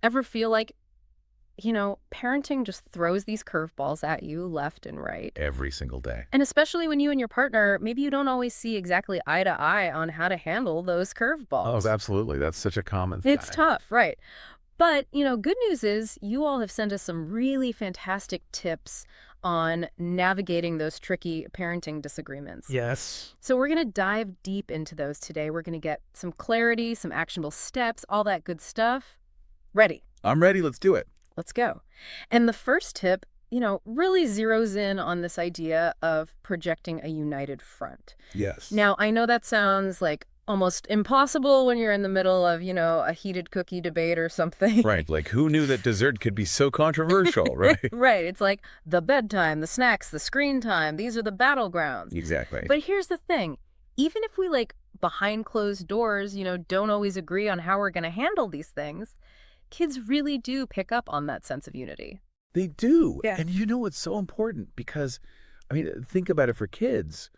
Ever feel like, parenting just throws these curveballs at you left and right? Every single day. And especially when you and your partner, maybe you don't always see exactly eye to eye on how to handle those Oh, curveballs. absolutely. That's such a common It's thing. tough, right? But, good news is you all have sent us some really fantastic tips on navigating those tricky parenting disagreements. Yes. So we're going to dive deep into those today. We're going to get some clarity, some actionable steps, all that good stuff. Ready? I'm ready. Let's do it. Let's go. And the first tip, really zeroes in on this idea of projecting a united front. Yes. Now, I know that sounds like almost impossible when you're in the middle of, a heated cookie debate or something. Right. Like, who knew that dessert could be so controversial, right? Right. It's like the bedtime, the snacks, the screen time. These are the battlegrounds. Exactly. But here's the thing. Even if we behind closed doors, don't always agree on how we're going to handle these things, kids really do pick up on that sense of unity. They do. Yeah. And it's so important because, I mean, think about it for kids.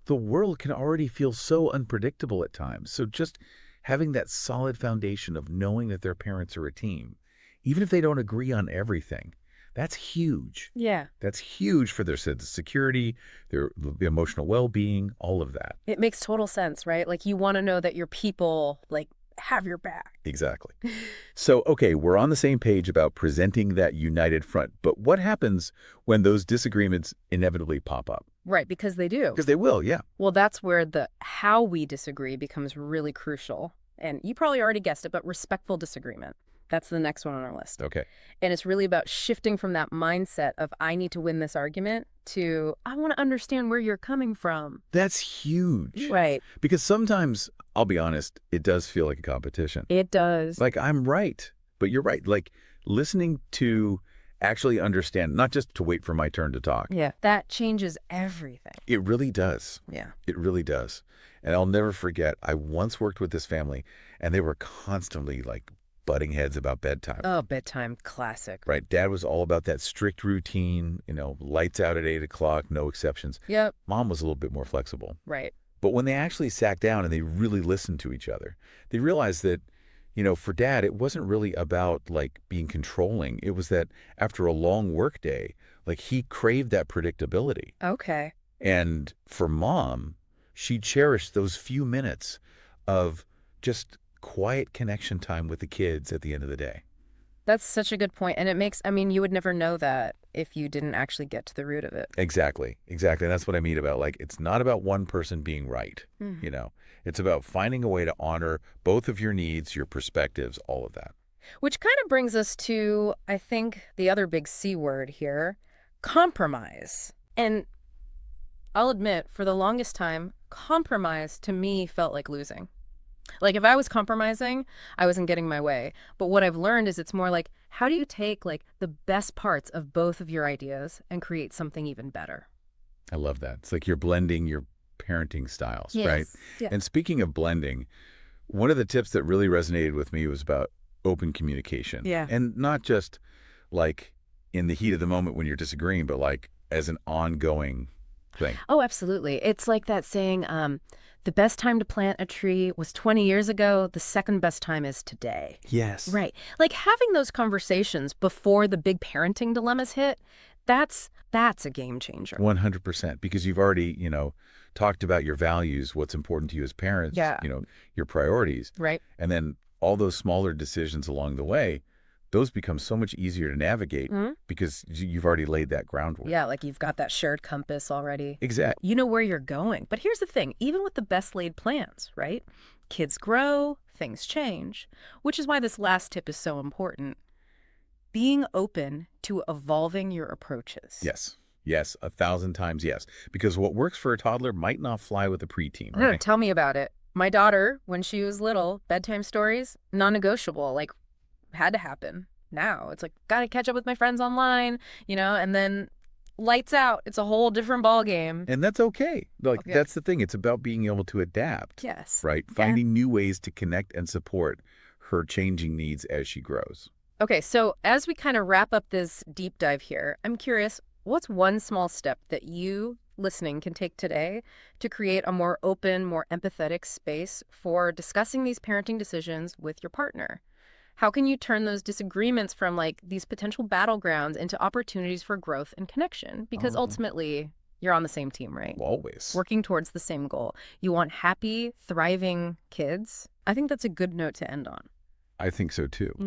The world can already feel so unpredictable at times. So just having that solid foundation of knowing that their parents are a team, even if they don't agree on everything, that's huge. Yeah. That's huge for their sense of security, their emotional well-being, all of that. It makes total sense, right? Like you want to know that your people have your back. Exactly. So, okay, we're on the same page about presenting that united front, but what happens when those disagreements inevitably pop up? Right, because they do. Because they will, yeah. Well, that's where the how we disagree becomes really crucial. And you probably already guessed it, but respectful disagreement. That's the next one on our list. Okay. And it's really about shifting from that mindset of I need to win this argument to I want to understand where you're coming from. That's huge. Right. Because sometimes, I'll be honest, it does feel like a competition. It does. Like, I'm right, but you're right. Like, listening to actually understand, not just to wait for my turn to talk. Yeah. That changes everything. It really does. Yeah. It really does. And I'll never forget, I once worked with this family, and they were constantly, butting heads about bedtime. Oh, bedtime classic. Right. Dad was all about that strict routine, lights out at 8 o'clock, no exceptions. Yep. Mom was a little bit more flexible. Right. But when they actually sat down and they really listened to each other, they realized that, for Dad, it wasn't really about being controlling. It was that after a long work day, he craved that predictability. Okay. And for Mom, she cherished those few minutes of just quiet connection time with the kids at the end of the day. That's such a good point. And it makes, you would never know that if you didn't actually get to the root of it. Exactly. Exactly. And that's what I mean about it's not about one person being right. Mhm. It's about finding a way to honor both of your needs, your perspectives, all of that. Which kind of brings us to, I think, the other big C word here, compromise. And I'll admit, for the longest time, compromise to me felt like losing. Like if I was compromising, I wasn't getting my way. But what I've learned is it's more like, how do you take the best parts of both of your ideas and create something even better? I love that. It's like you're blending your parenting styles, right? Yes. Yeah. And speaking of blending, one of the tips that really resonated with me was about open communication. Yeah. And not just in the heat of the moment when you're disagreeing, but as an ongoing thing. Oh, absolutely. It's like that saying, the best time to plant a tree was 20 years ago. The second best time is today. Yes. Right. Like having those conversations before the big parenting dilemmas hit, that's a game changer. 100%. Because you've already, talked about your values, what's important to you as parents, Yeah. Your priorities. Right. And then all those smaller decisions along the way, those become so much easier to navigate because you've already laid that groundwork. Yeah, like you've got that shared compass already. Exactly. You know where you're going. But here's the thing, even with the best laid plans, right? Kids grow, things change, which is why this last tip is so important. Being open to evolving your approaches. Yes. Yes. 1,000 times yes. Because what works for a toddler might not fly with a preteen, No, right? tell me about it. My daughter, when she was little, bedtime stories, non-negotiable, had to happen. Now it's gotta catch up with my friends online, and then lights out. It's a whole different ball game. And that's okay. Okay. That's the thing. It's about being able to adapt. Yes. Right? Yeah. Finding new ways to connect and support her changing needs as she grows. Okay, so as we kind of wrap up this deep dive here, I'm curious, what's one small step that you listening can take today to create a more open, more empathetic space for discussing these parenting decisions with your partner? How can you turn those disagreements from like these potential battlegrounds into opportunities for growth and connection? Because Uh-huh. ultimately, you're on the same team, right? Always. Working towards the same goal. You want happy, thriving kids. I think that's a good note to end on. I think so too. Yeah.